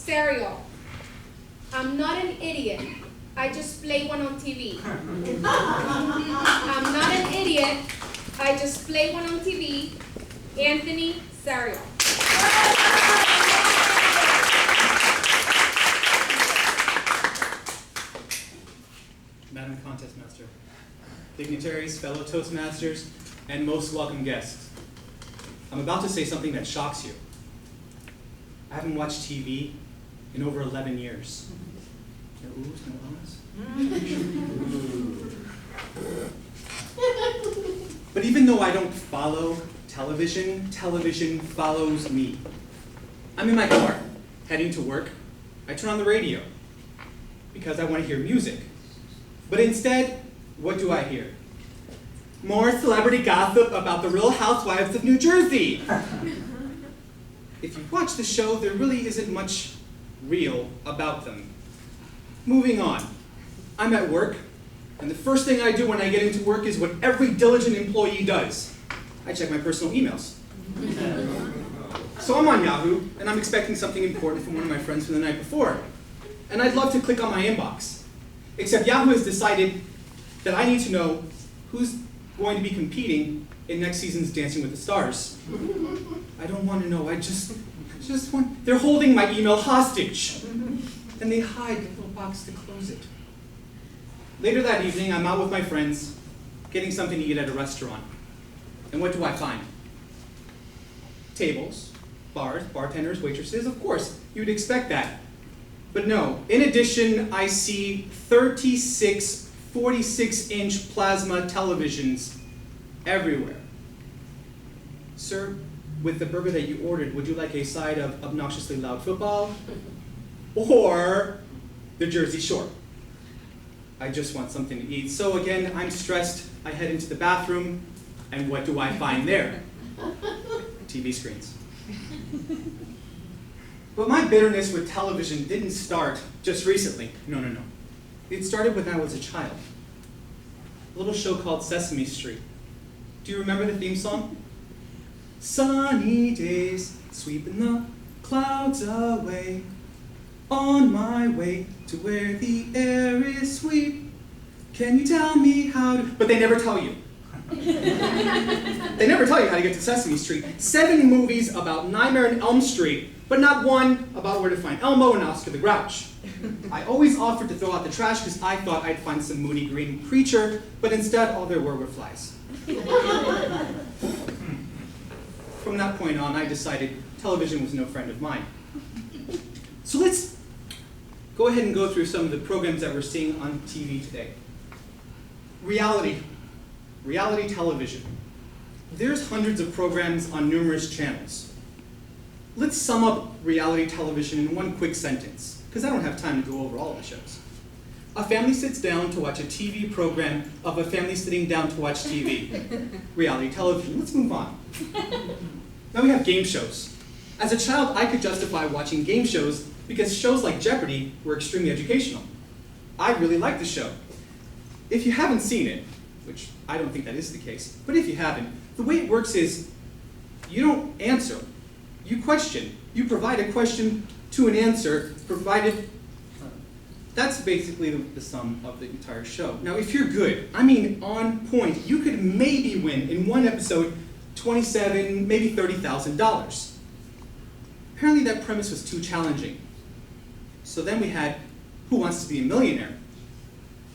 Cereal. I'm not an idiot. I just play one on TV. I'm not an idiot. I just play one on TV. Anthony Cereal. Madam Contest Master, dignitaries, fellow Toastmasters, and most welcome guests. I'm about to say something that shocks you. I haven't watched TV in over 11 years. No oohs, no ahs? But even though I don't follow television, television follows me. I'm in my car, heading to work. I turn on the radio because I want to hear music. But instead, what do I hear? More celebrity gossip about the Real Housewives of New Jersey. If you watch the show, there really isn't much real about them. Moving on. I'm at work, and the first thing I do when I get into work is what every diligent employee does. I check my personal emails. So I'm on Yahoo, and I'm expecting something important from one of my friends from the night before. And I'd love to click on my inbox. Except Yahoo has decided that I need to know who's going to be competing in next season's Dancing with the Stars. I don't want to know, I just want, they're holding my email hostage. And they hide the little box to close it. Later that evening, I'm out with my friends, getting something to eat at a restaurant. And what do I find? Tables, bars, bartenders, waitresses, of course, you'd expect that. But no, in addition, I see 36 46-inch plasma televisions everywhere. Sir, with the burger that you ordered, would you like a side of obnoxiously loud football or the Jersey Shore? I just want something to eat. So again, I'm stressed. I head into the bathroom, and what do I find there? TV screens. But my bitterness with television didn't start just recently. No. It started when I was a child. A little show called Sesame Street. Do you remember the theme song? Sunny days, sweeping the clouds away, on my way to where the air is sweet. Can you tell me how to... But they never tell you. They never tell you how to get to Sesame Street. 7 movies about Nightmare on Elm Street, but not one about where to find Elmo and Oscar the Grouch. I always offered to throw out the trash because I thought I'd find some moody green creature, but instead all there were flies. From that point on, I decided television was no friend of mine. So let's go ahead and go through some of the programs that we're seeing on TV today. Reality television. There's hundreds of programs on numerous channels. Let's sum up reality television in one quick sentence, because I don't have time to go over all the shows. A family sits down to watch a TV program of a family sitting down to watch TV. Reality television. Let's move on. Now we have game shows. As a child, I could justify watching game shows because shows like Jeopardy were extremely educational. I really liked the show. If you haven't seen it, which I don't think that is the case, but if you haven't, the way it works is you don't answer. You question. You provide a question to an answer, provided. That's basically the sum of the entire show. Now, if you're good, I mean on point, you could maybe win in one episode $27,000, maybe $30,000. Apparently that premise was too challenging. So then we had Who Wants to Be a Millionaire?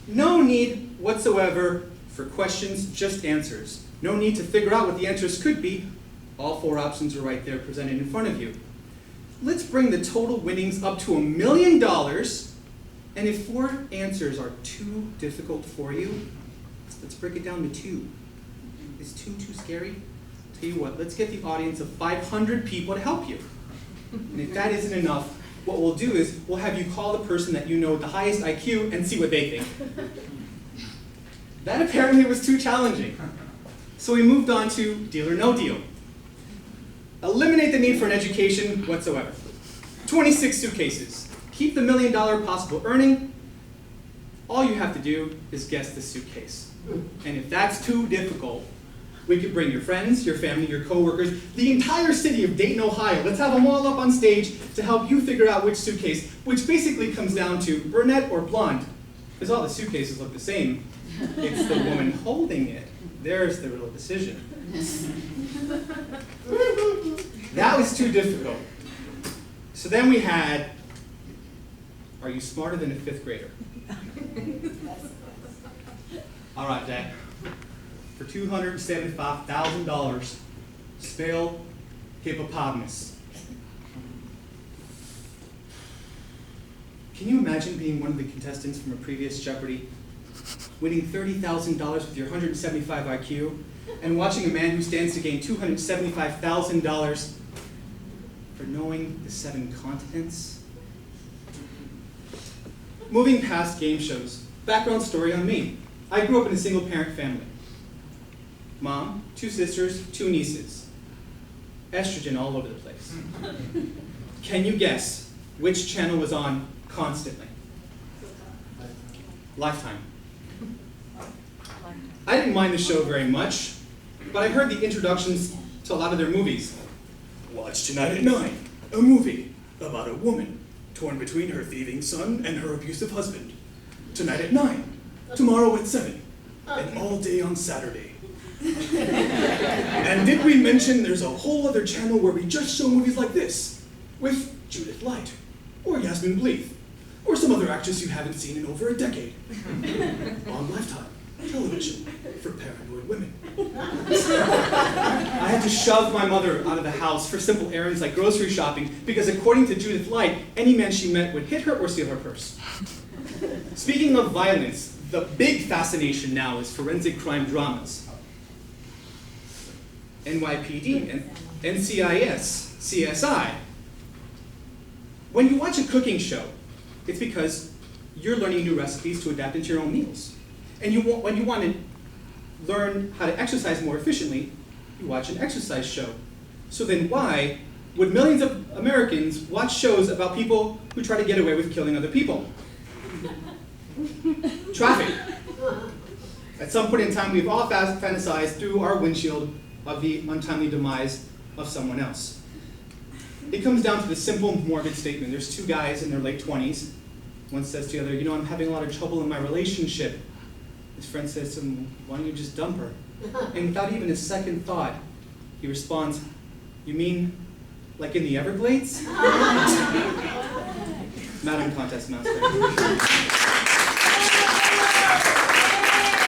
No need whatsoever for questions, just answers. No need to figure out what the answers could be. All 4 options are right there presented in front of you. Let's bring the total winnings up to $1 million. And if 4 answers are too difficult for you, let's break it down to 2. Is 2 too scary? Tell you what, let's get the audience of 500 people to help you. And if that isn't enough, what we'll do is we'll have you call the person that you know with the highest IQ and see what they think. That apparently was too challenging. So we moved on to Deal or No Deal. Eliminate the need for an education whatsoever. 26 suitcases. Keep the $1 million possible earning. All you have to do is guess the suitcase. And if that's too difficult, We could bring your friends, your family, your coworkers, the entire city of Dayton, Ohio. Let's have them all up on stage to help you figure out which suitcase, which basically comes down to brunette or blonde, because all the suitcases look the same. It's the woman holding it. There's the real decision. That was too difficult. So then we had, are you smarter than a 5th grader? All right, Jack. For $275,000, spell hippopotamus. Can you imagine being one of the contestants from a previous Jeopardy, winning $30,000 with your 175 IQ, and watching a man who stands to gain $275,000 for knowing the 7 continents? Moving past game shows, background story on me. I grew up in a single-parent family. Mom, 2 sisters, 2 nieces. Estrogen all over the place. Can you guess which channel was on constantly? Lifetime. I didn't mind the show very much, but I heard the introductions to a lot of their movies. Watch tonight at 9, a movie about a woman torn between her thieving son and her abusive husband. Tonight at 9, tomorrow at 7, and all day on Saturday. And did we mention there's a whole other channel where we just show movies like this, with Judith Light, or Yasmin Bleeth, or some other actress you haven't seen in over a decade. On Lifetime television for paranoid women. I had to shove my mother out of the house for simple errands like grocery shopping because according to Judith Light, any man she met would hit her or steal her purse. Speaking of violence, the big fascination now is forensic crime dramas. NYPD, NCIS, CSI. When you watch a cooking show, it's because you're learning new recipes to adapt into your own meals. And when you want to learn how to exercise more efficiently, you watch an exercise show. So then why would millions of Americans watch shows about people who try to get away with killing other people? Traffic. At some point in time, we've all fantasized through our windshield of the untimely demise of someone else. It comes down to the simple, morbid statement. There's 2 guys in their late 20s. One says to the other, I'm having a lot of trouble in my relationship. His friend says to him, why don't you just dump her? And without even a second thought, he responds, you mean like in the Everglades? Madam Contest Master.